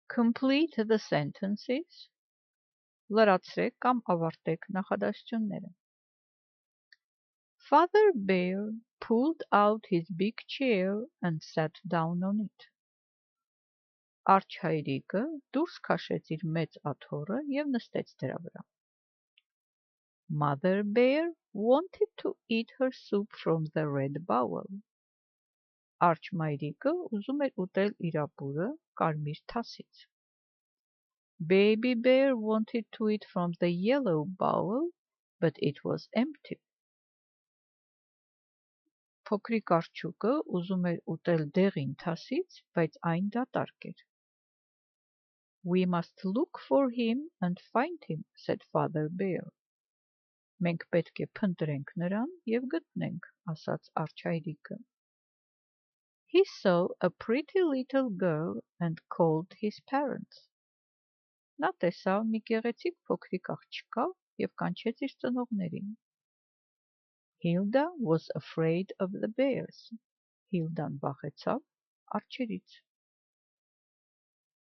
Complete the sentences. Լրացրեք կամ ավարտեք նախադասությունները։ Father Bear pulled out his big chair and sat down on it. Արջը հայրիկը դուրս քաշեց իր մեծ աթոռը և նստեց դրա վրա։ Mother Bear wanted to eat her soup from the red bowl. Արջը մայրիկը ուզում էր ուտել իր ապուրը կարմիր թասից։ Baby Bear wanted to eat from the yellow bowl, but it was empty. Փոքրիկ արջուկը ուզում էր ուտել դեղին թասից, բայց այն դատարկ էր։ We must look for him and find him, said Father Bear. Մենք պետք է փնտրենք նրան և գտնենք, ասաց արջը հայրիկը։ He saw a pretty little girl and called his parents. Նա տեսավ մի գեղեցիկ փոքրիկ աղջկա և կանչեց իր ծնողներին։ Hilda was afraid of the bears. Հիլդան վախեցավ արջերից։